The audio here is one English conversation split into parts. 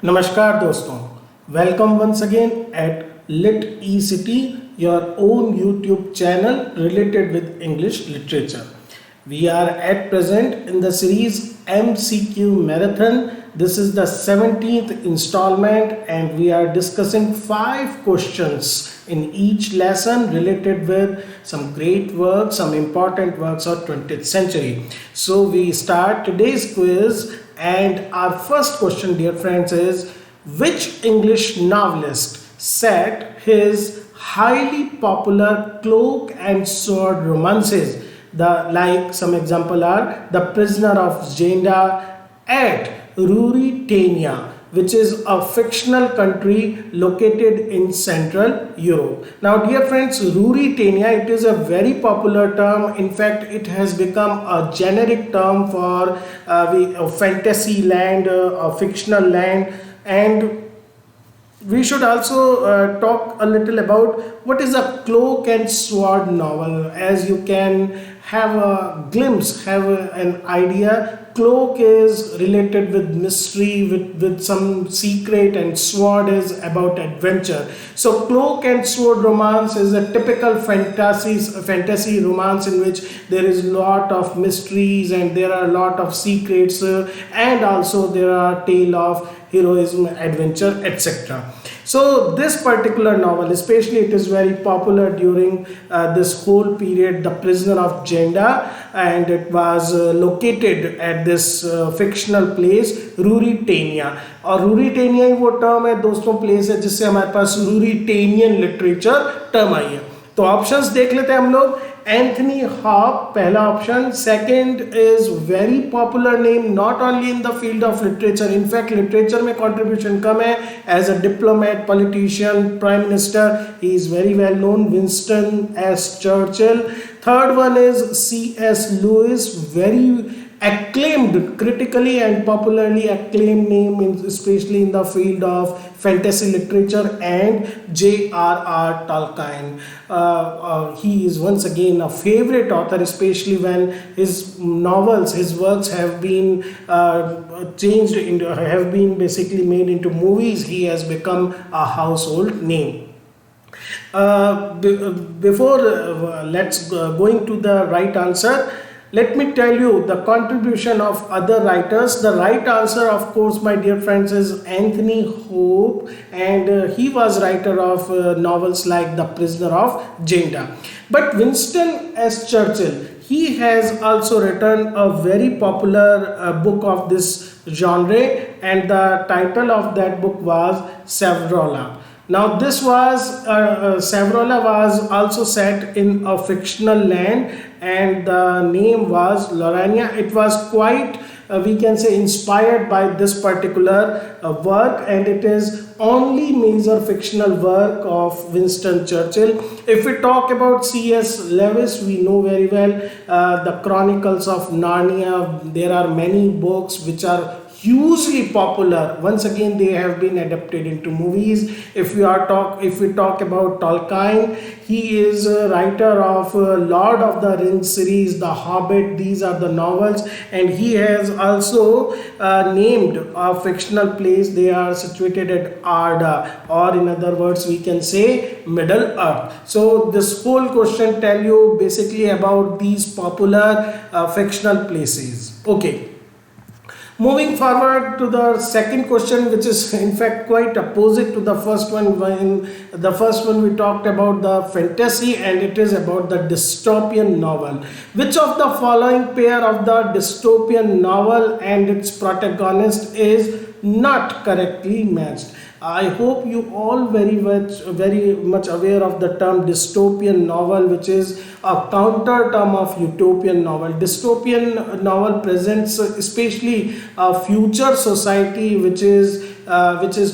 नमस्कार दोस्तों, welcome once again at LITECITY, your own YouTube channel related with English literature. We are at present in the series MCQ Marathon. This is the 17th installment and we are discussing 5 questions in each lesson related with some great works, some important works of 20th century. So we start today's quiz. And our first question, dear friends, is which English novelist set his highly popular cloak and sword romances? Some example are The Prisoner of Jenda at Ruritania, which is a fictional country located in Central Europe. Now, dear friends, Ruritania, it is a very popular term. In fact, it has become a generic term for fantasy land, a fictional land, and we should also talk a little about what is a cloak and sword novel. As you can have a glimpse, have an idea, cloak is related with mystery, with some secret, and sword is about adventure. So cloak and sword romance is a typical fantasy romance in which there is a lot of mysteries and there are a lot of secrets, and also there are tale of heroism, adventure, etc. So this particular novel, especially, it is very popular during this whole period, The Prisoner of Jenda, and it was located at this fictional place Ruritania. और रूरिटेनिया ही वो term है दोस्तों, place है जिससे हमारे पास रूरिटेनियन literature term आई है. तो options देख लेते हैं हम लोग. एंथनी हॉप पहला option. Second is very popular name not only in the field of literature, in fact literature में कंट्रीब्यूशन कम है. As a diplomat, politician, prime minister, he is very well known, Winston S Churchill. Third one is C.S. Lewis, very acclaimed, critically and popularly acclaimed name, especially in the field of fantasy literature. And J.R.R. Tolkien. He is once again a favorite author, especially when his novels, his works have been have been basically made into movies. He has become a household name. Before let's going to the right answer, let me tell you the contribution of other writers. The right answer, of course, my dear friends, is Anthony Hope, and he was writer of novels like The Prisoner of Jenda. But Winston S. Churchill, he has also written a very popular book of this genre, and the title of that book was Savrola. Now this was Savrola was also set in a fictional land, and the name was Lorania. It was quite we can say inspired by this particular work, and it is only major fictional work of Winston Churchill. If we talk about C.S. Lewis, we know very well the Chronicles of Narnia. There are many books which are hugely popular. Once again, they have been adapted into movies. If we talk about Tolkien, he is a writer of Lord of the Rings series, The Hobbit. These are the novels, and he has also named a fictional place. They are situated at Arda, or in other words, we can say Middle Earth. So this whole question tell you basically about these popular fictional places. Okay. Moving forward to the second question, which is in fact quite opposite to the first one. When the first one we talked about the fantasy, and it is about the dystopian novel. Which of the following pair of the dystopian novel and its protagonist is not correctly matched? I hope you all very much aware of the term dystopian novel, which is a counter term of utopian novel. Dystopian novel presents especially a future society which is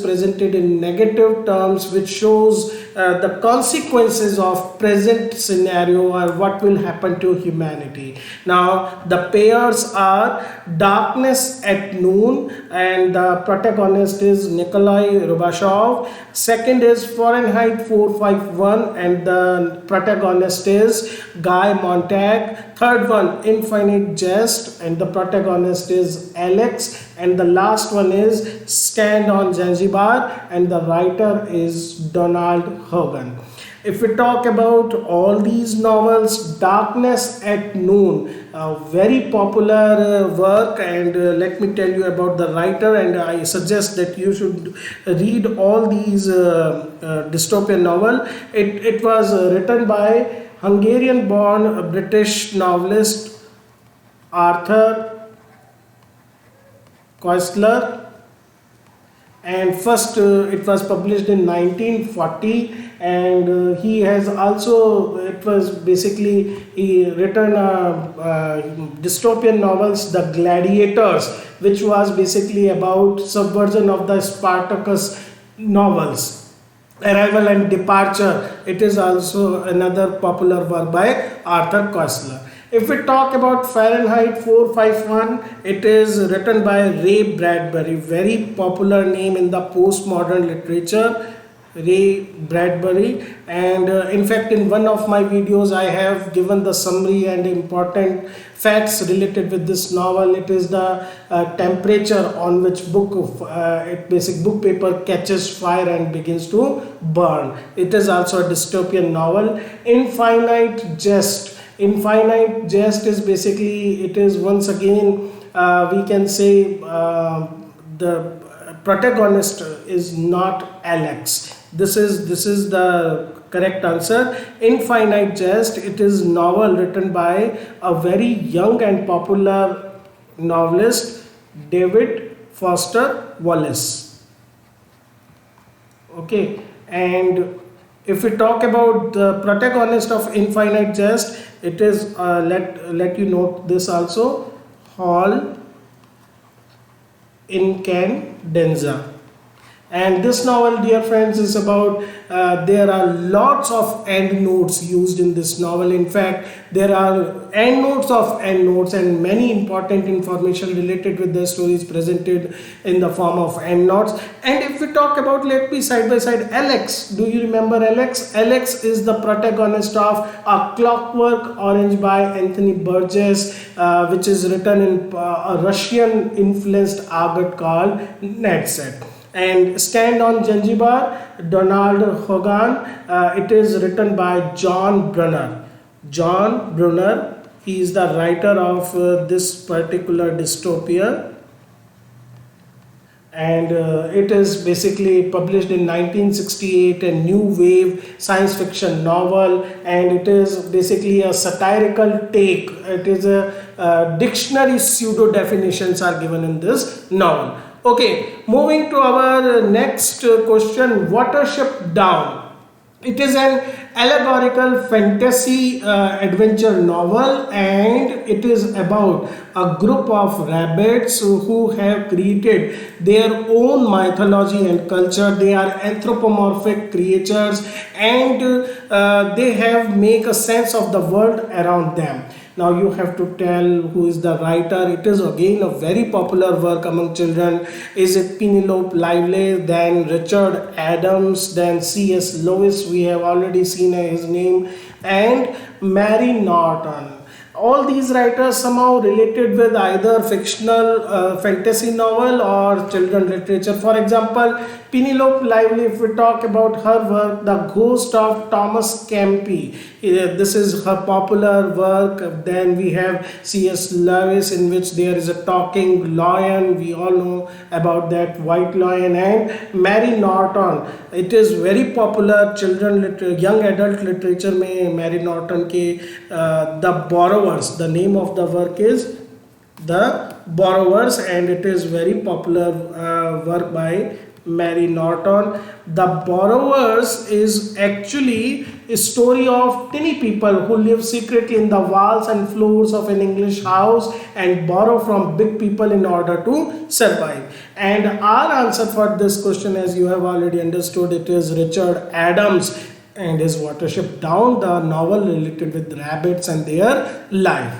presented in negative terms, which shows the consequences of present scenario or what will happen to humanity. Now the pairs are Darkness at Noon, and the protagonist is Nikolai Rubashov. Second is Fahrenheit 451, and the protagonist is Guy Montag. Third one, Infinite Jest, and the protagonist is Alex. And the last one is Stand on Zanzibar, and the writer is Donald Hogan. If we talk about all these novels, Darkness at Noon, a very popular work, and let me tell you about the writer, and I suggest that you should read all these dystopian novel. It was written by Hungarian-born British novelist Arthur Koestler, and first it was published in 1940, and he has also, it was basically, he written dystopian novels, The Gladiators, which was basically about subversion of the Spartacus novels. Arrival and Departure, it is also another popular work by Arthur Koestler. If we talk about Fahrenheit 451, it is written by Ray Bradbury, very popular name in the postmodern literature, Ray Bradbury. And in fact, in one of my videos I have given the summary and important facts related with this novel. It is the temperature on which basic book paper catches fire and begins to burn. It is also a dystopian novel. Infinite Jest is basically, it is once again, we can say the protagonist is not Alex. This is the correct answer. Infinite Jest, it is novel written by a very young and popular novelist, David Foster Wallace. Okay, and if we talk about the protagonist of Infinite Jest, it is let you note this also, Hall Incandenza. And this novel, dear friends, is about there are lots of endnotes used in this novel. In fact, there are endnotes of endnotes, and many important information related with the story is presented in the form of endnotes. And if we talk about, let me side by side, Alex. Do you remember Alex? Alex is the protagonist of A Clockwork Orange by Anthony Burgess, which is written in a Russian influenced argot called NetSet. And Stand on Zanzibar, Donald Hogan, it is written by John Brunner. John Brunner, he is the writer of this particular dystopia, and it is basically published in 1968, a new wave science fiction novel, and it is basically a satirical take. It is a dictionary pseudo definitions are given in this novel. Okay, moving to our next question, Watership Down. It is an allegorical fantasy adventure novel, and it is about a group of rabbits who have created their own mythology and culture. They are anthropomorphic creatures, and they have make a sense of the world around them. Now you have to tell who is the writer. It is again a very popular work among children. Is it Penelope Lively, then Richard Adams, then C.S. Lewis, we have already seen his name, and Mary Norton. All these writers somehow related with either fictional fantasy novel or children literature. For example, Penelope Lively, if we talk about her work, The Ghost of Thomas Campy, this is her popular work. Then we have C.S. Lewis, in which there is a talking lion. We all know about that white lion. And Mary Norton, it is very popular children young adult literature में Mary Norton के The Borrowers, the name of the work is The Borrowers, and it is very popular work by Mary Norton. The Borrowers is actually a story of tiny people who live secretly in the walls and floors of an English house and borrow from big people in order to survive. And our answer for this question, as you have already understood, it is Richard Adams and his Watership Down, the novel related with rabbits and their life.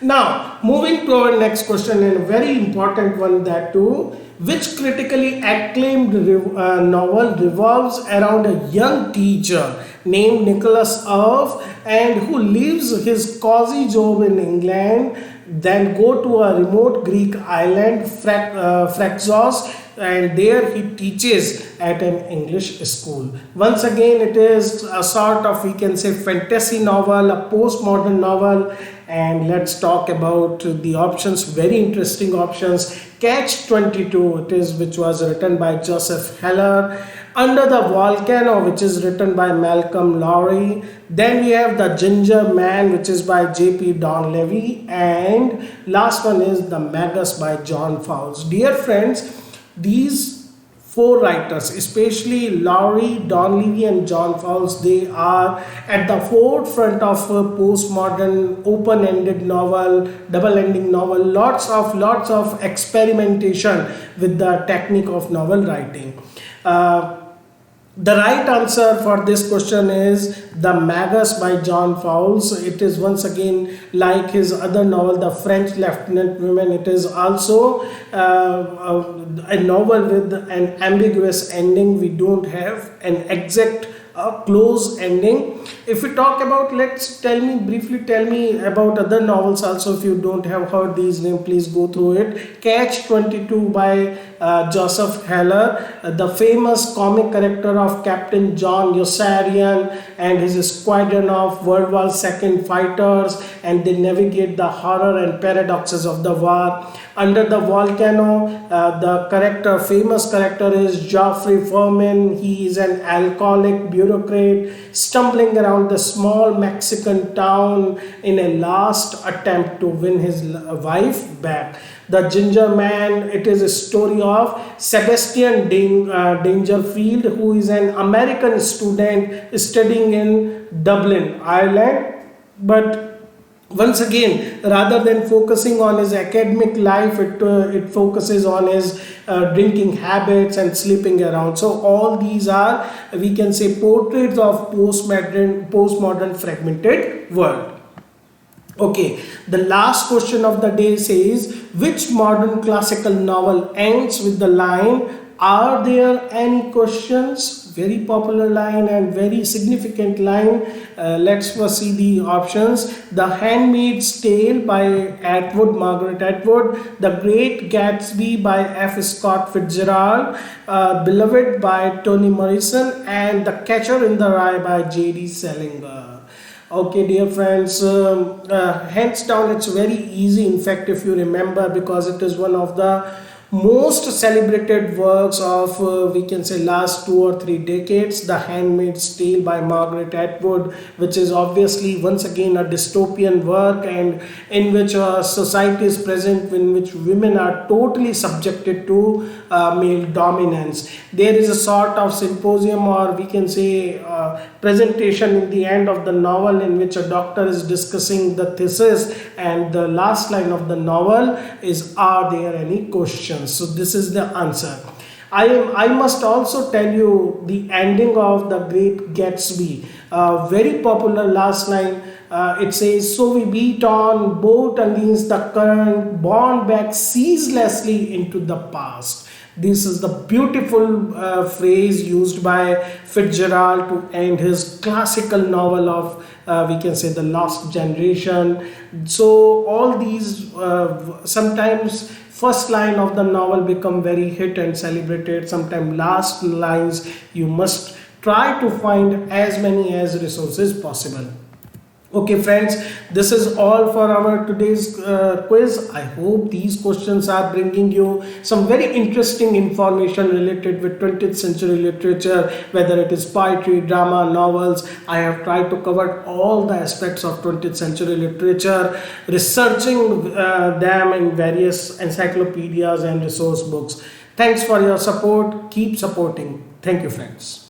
Now, moving to our next question, and a very important one that too. Which critically acclaimed novel revolves around a young teacher named Nicholas Irv, and who leaves his cozy job in England then go to a remote Greek island, Fraxos, and there he teaches at an English school. Once again, it is a sort of, we can say, fantasy novel, a postmodern novel. And let's talk about the options, very interesting options. Catch 22, it is, which was written by Joseph Heller. Under the Volcano, which is written by Malcolm Lowry. Then we have The Ginger Man, which is by J.P. Donlevy. And last one is The Magus by John Fowles. Dear friends, these four writers, especially Lowry, Donlevy and John Fowles, they are at the forefront of postmodern open-ended novel, double-ending novel, lots of experimentation with the technique of novel writing. The right answer for this question is The Magus by John Fowles. It is once again like his other novel, The French Lieutenant Women. It is also a novel with an ambiguous ending. We don't have an exact close ending. If we talk about, briefly tell me about other novels also. If you don't have heard these names, please go through it. Catch 22 by Joseph Heller, the famous comic character of Captain John Yossarian and his squadron of World War II fighters, and they navigate the horror and paradoxes of the war. Under the Volcano, the famous character is Geoffrey Foreman. He is an alcoholic bureaucrat stumbling around the small Mexican town in a last attempt to win his wife back. The Ginger Man, it is a story of Sebastian Dangerfield, who is an American student studying in Dublin, Ireland. But once again, rather than focusing on his academic life, it focuses on his drinking habits and sleeping around. So all these are, we can say, portraits of postmodern fragmented world. Okay, the last question of the day says, which modern classical novel ends with the line, "Are there any questions?" Very popular line and very significant line. Let's first see the options. The Handmaid's Tale by Margaret Atwood. The Great Gatsby by F. Scott Fitzgerald. Beloved by Toni Morrison. And The Catcher in the Rye by J.D. Salinger. Okay, dear friends, hands down, it's very easy. In fact, if you remember, because it is one of the most celebrated works of we can say last 2 or 3 decades, The Handmaid's Tale by Margaret Atwood, which is obviously once again a dystopian work, and in which a society is present in which women are totally subjected to male dominance. There is a sort of symposium, or we can say presentation in the end of the novel, in which a doctor is discussing the thesis, and the last line of the novel is, "Are there any questions?" So this is the answer. I must also tell you the ending of The Great Gatsby. Very popular last line. It says, "So we beat on, boat against the current, borne back ceaselessly into the past." This is the beautiful phrase used by Fitzgerald to end his classical novel of we can say The Lost Generation. So all these sometimes first line of the novel become very hit and celebrated. Sometimes last lines you must try to find as many as resources possible. Okay friends, this is all for our today's quiz. I hope these questions are bringing you some very interesting information related with 20th century literature, whether it is poetry, drama, novels. I have tried to cover all the aspects of 20th century literature, researching them in various encyclopedias and resource books. Thanks for your support. Keep supporting. Thank you friends.